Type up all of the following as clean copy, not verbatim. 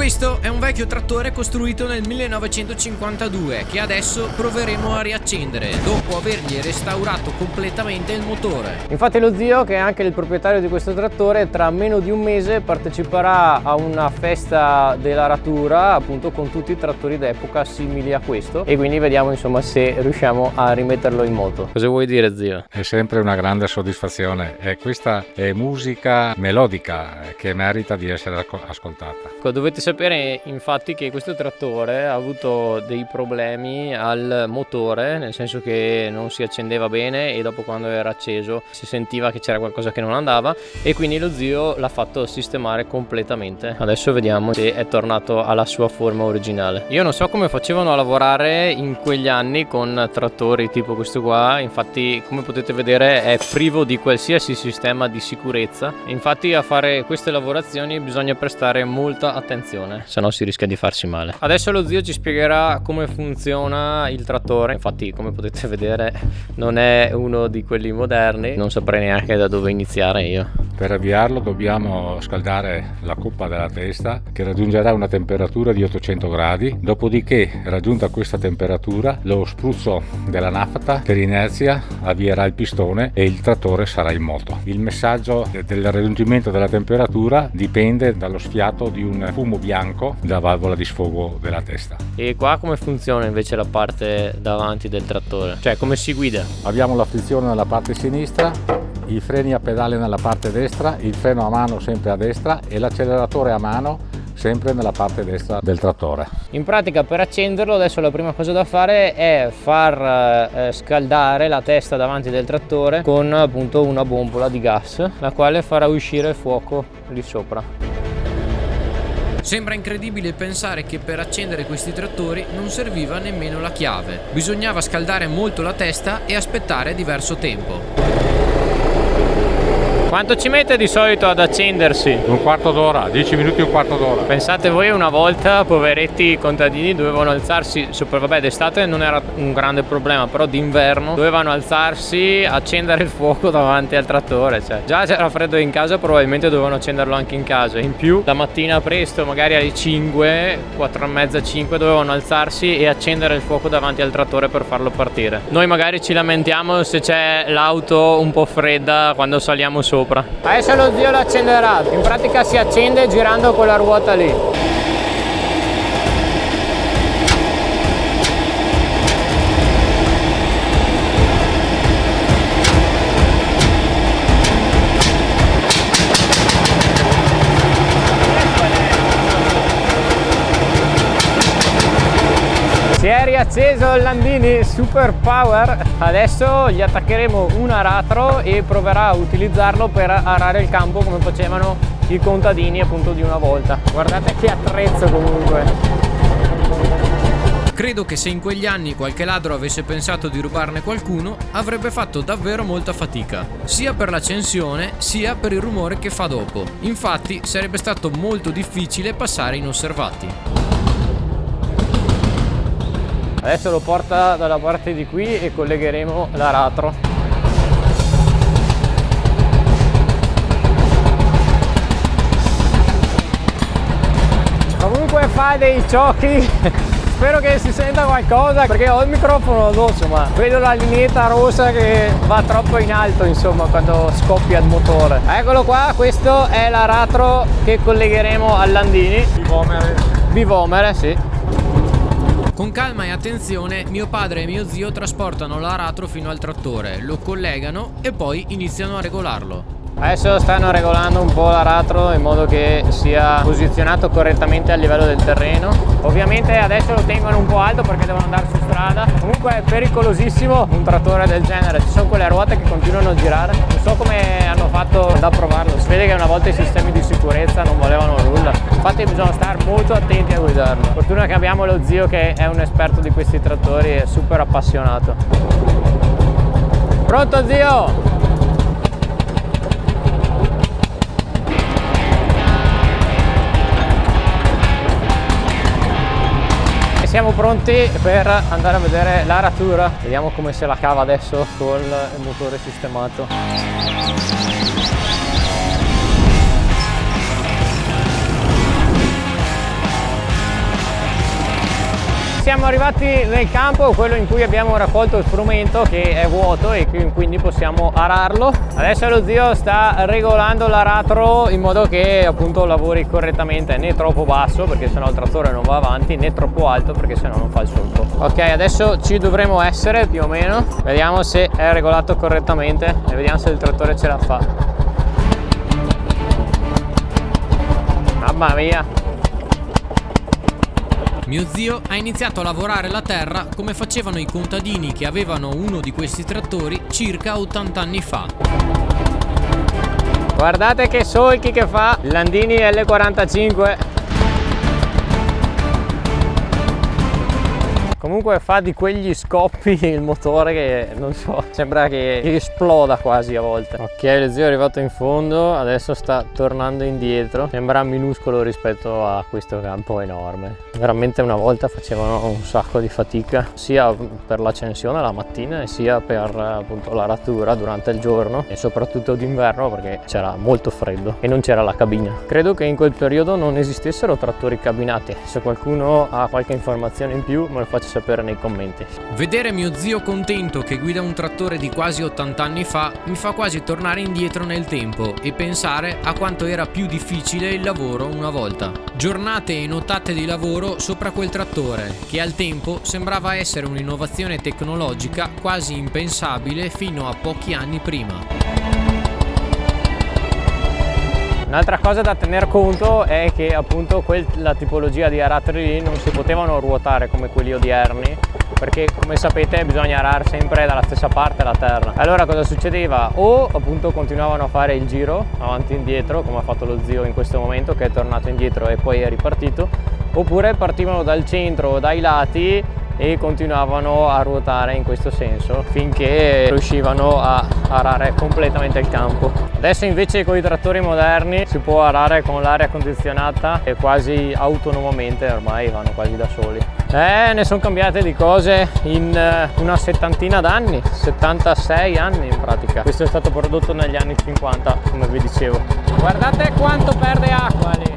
Questo è un vecchio trattore costruito nel 1952 che adesso proveremo a riaccendere dopo avergli restaurato completamente il motore. Infatti lo zio, che è anche il proprietario di questo trattore, tra meno di un mese parteciperà a una festa dell'aratura, appunto con tutti i trattori d'epoca simili a questo, e quindi vediamo insomma se riusciamo a rimetterlo in moto. Cosa vuoi dire, zio? È sempre una grande soddisfazione e questa è musica melodica che merita di essere ascoltata. Dovete sapere infatti che questo trattore ha avuto dei problemi al motore, nel senso che non si accendeva bene e dopo, quando era acceso, si sentiva che c'era qualcosa che non andava, e quindi lo zio l'ha fatto sistemare completamente. Adesso vediamo se è tornato alla sua forma originale. Io non so come facevano a lavorare in quegli anni con trattori tipo questo qua, infatti come potete vedere è privo di qualsiasi sistema di sicurezza. Infatti a fare queste lavorazioni bisogna prestare molta attenzione, se no si rischia di farsi male. Adesso lo zio ci spiegherà come funziona il trattore. Infatti, come potete vedere, non è uno di quelli moderni, non saprei neanche da dove iniziare io. Per avviarlo dobbiamo scaldare la coppa della testa, che raggiungerà una temperatura di 800 gradi, dopodiché, raggiunta questa temperatura, lo spruzzo della nafta per inerzia avvierà il pistone e il trattore sarà in moto. Il messaggio del raggiungimento della temperatura dipende dallo sfiato di un fumo bianco da valvola di sfogo della testa. E qua come funziona invece la parte davanti del trattore? Cioè, come si guida? Abbiamo la frizione nella parte sinistra, i freni a pedale nella parte destra, il freno a mano sempre a destra e l'acceleratore a mano sempre nella parte destra del trattore. In pratica, per accenderlo adesso la prima cosa da fare è far scaldare la testa davanti del trattore con appunto una bombola di gas, la quale farà uscire il fuoco lì sopra. Sembra incredibile pensare che per accendere questi trattori non serviva nemmeno la chiave. Bisognava scaldare molto la testa e aspettare diverso tempo. Quanto ci mette di solito ad accendersi? Un quarto d'ora, 10 minuti, un quarto d'ora. Pensate voi, una volta, poveretti contadini dovevano alzarsi, vabbè, d'estate non era un grande problema, però d'inverno dovevano alzarsi, accendere il fuoco davanti al trattore. Cioè, già c'era freddo in casa, probabilmente dovevano accenderlo anche in casa. In più, la mattina presto, magari alle 5, 4 e mezza, 5, dovevano alzarsi e accendere il fuoco davanti al trattore per farlo partire. Noi magari ci lamentiamo se c'è l'auto un po' fredda quando saliamo sopra. Adesso lo zio lo accenderà. In pratica si accende girando quella ruota lì. Si è riacceso il Landini Super Power. Adesso gli attaccheremo un aratro e proverà a utilizzarlo per arare il campo come facevano i contadini appunto di una volta. Guardate che attrezzo comunque. Credo che se in quegli anni qualche ladro avesse pensato di rubarne qualcuno, avrebbe fatto davvero molta fatica, sia per l'accensione sia per il rumore che fa dopo. Infatti sarebbe stato molto difficile passare inosservati. Adesso lo porta dalla parte di qui e collegheremo l'aratro. Comunque fa dei ciocchi. Spero che si senta qualcosa, perché ho il microfono addosso, ma vedo la lineetta rossa che va troppo in alto, insomma, quando scoppia il motore. Eccolo qua, questo è l'aratro che collegheremo al Landini. Bivomere, sì. Con calma e attenzione, mio padre e mio zio trasportano l'aratro fino al trattore, lo collegano e poi iniziano a regolarlo. Adesso stanno regolando un po' l'aratro in modo che sia posizionato correttamente a livello del terreno. Ovviamente adesso lo tengono un po' alto perché devono andare su strada. Comunque è pericolosissimo un trattore del genere, ci sono quelle ruote che continuano a girare. Non so come hanno fatto da provarlo, si vede che una volta i sistemi di sicurezza non volevano nulla. Infatti bisogna stare molto attenti a guidarlo. Fortuna che abbiamo lo zio che è un esperto di questi trattori e super appassionato. Pronto zio? Siamo pronti per andare a vedere l'aratura. Vediamo come se la cava adesso col motore sistemato. siamo arrivati nel campo, quello in cui abbiamo raccolto il frumento, che è vuoto e quindi possiamo ararlo. Adesso lo zio sta regolando l'aratro in modo che appunto lavori correttamente, né troppo basso perché sennò il trattore non va avanti, né troppo alto perché sennò non fa il solco. Ok, adesso ci dovremo essere più o meno, vediamo se è regolato correttamente e vediamo se il trattore ce la fa. Mamma mia! Mio zio ha iniziato a lavorare la terra come facevano i contadini che avevano uno di questi trattori circa 80 anni fa. Guardate che solchi che fa il Landini L45. Comunque fa di quegli scoppi il motore che non so, sembra che esploda quasi a volte. Ok, lo zio è arrivato in fondo, adesso sta tornando indietro. Sembra minuscolo rispetto a questo campo enorme. Veramente una volta facevano un sacco di fatica, sia per l'accensione la mattina e sia per appunto l'aratura durante il giorno e soprattutto d'inverno perché c'era molto freddo e non c'era la cabina. Credo che in quel periodo non esistessero trattori cabinati. Se qualcuno ha qualche informazione in più me lo faccia sapere nei commenti. Vedere mio zio contento che guida un trattore di quasi 80 anni fa mi fa quasi tornare indietro nel tempo e pensare a quanto era più difficile il lavoro una volta. Giornate e nottate di lavoro sopra quel trattore che al tempo sembrava essere un'innovazione tecnologica quasi impensabile fino a pochi anni prima. Un'altra cosa da tener conto è che appunto la tipologia di aratri lì non si potevano ruotare come quelli odierni, perché come sapete bisogna arare sempre dalla stessa parte la terra. Allora cosa succedeva? O appunto continuavano a fare il giro avanti e indietro come ha fatto lo zio in questo momento, che è tornato indietro e poi è ripartito, oppure partivano dal centro o dai lati e continuavano a ruotare in questo senso finché riuscivano a arare completamente il campo. Adesso invece con i trattori moderni si può arare con l'aria condizionata e quasi autonomamente, ormai vanno quasi da soli. Ne sono cambiate di cose in una settantina d'anni, 76 anni in pratica. Questo è stato prodotto negli anni 50, come vi dicevo. Guardate quanto perde acqua lì.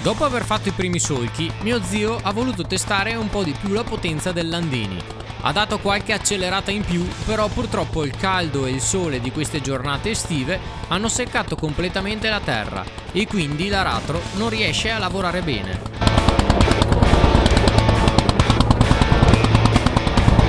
Dopo aver fatto i primi solchi, mio zio ha voluto testare un po' di più la potenza del Landini. Ha dato qualche accelerata in più, però purtroppo il caldo e il sole di queste giornate estive hanno seccato completamente la terra e quindi l'aratro non riesce a lavorare bene.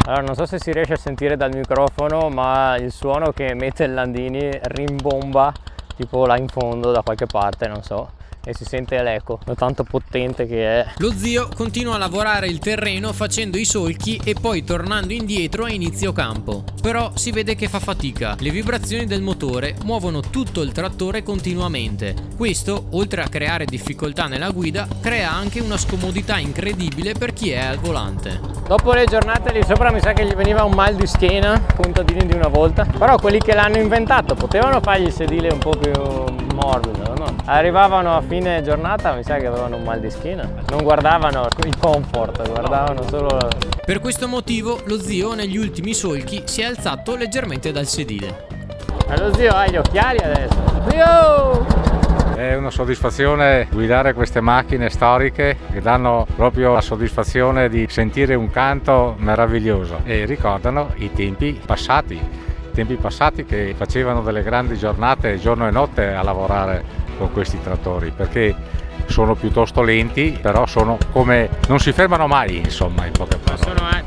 Allora non so se si riesce a sentire dal microfono, ma il suono che emette il Landini rimbomba tipo là in fondo da qualche parte, non so. E si sente l'eco, da tanto potente che è. Lo zio continua a lavorare il terreno facendo i solchi e poi tornando indietro a inizio campo. Però si vede che fa fatica. Le vibrazioni del motore muovono tutto il trattore continuamente. Questo, oltre a creare difficoltà nella guida, crea anche una scomodità incredibile per chi è al volante. Dopo le giornate lì sopra mi sa che gli veniva un mal di schiena, contadini di una volta. Però quelli che l'hanno inventato potevano fargli il sedile un po' più morbido, no? Arrivavano a fine giornata, mi sa che avevano un mal di schiena. Non guardavano il comfort, guardavano solo... Per questo motivo lo zio negli ultimi solchi si è alzato leggermente dal sedile. Ma lo zio ha gli occhiali adesso. Zio! È una soddisfazione guidare queste macchine storiche che danno proprio la soddisfazione di sentire un canto meraviglioso e ricordano i tempi passati che facevano delle grandi giornate giorno e notte a lavorare con questi trattori, perché sono piuttosto lenti, però sono come non si fermano mai, insomma, in poche parole.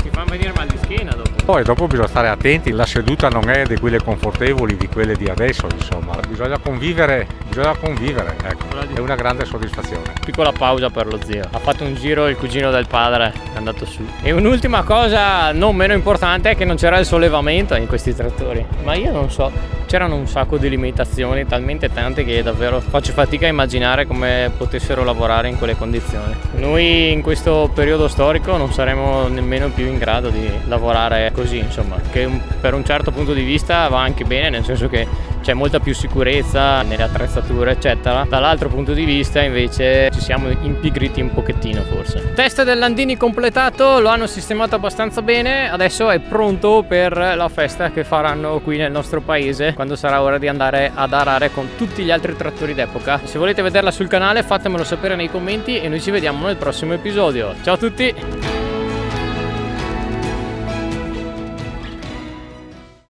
Ti fanno venire mal di schiena dopo. Poi dopo bisogna stare attenti, la seduta non è di quelle confortevoli, di quelle di adesso, insomma, bisogna convivere, ecco, è una grande soddisfazione. Piccola pausa per lo zio, ha fatto un giro il cugino del padre, è andato su. E un'ultima cosa non meno importante è che non c'era il sollevamento in questi trattori, ma io non so, c'erano un sacco di limitazioni, talmente tante che davvero faccio fatica a immaginare come potessero lavorare in quelle condizioni. Noi in questo periodo storico non saremo nemmeno più in grado di lavorare così, insomma, che per un certo punto di vista va anche bene, nel senso che c'è molta più sicurezza nelle attrezzature eccetera. Dall'altro punto di vista invece ci siamo impigriti un pochettino forse. Test del Landini completato, lo hanno sistemato abbastanza bene, adesso è pronto per la festa che faranno qui nel nostro paese quando sarà ora di andare ad arare con tutti gli altri trattori d'epoca. Se volete vederla sul canale fatemelo sapere nei commenti e noi ci vediamo nel prossimo episodio. Ciao a tutti!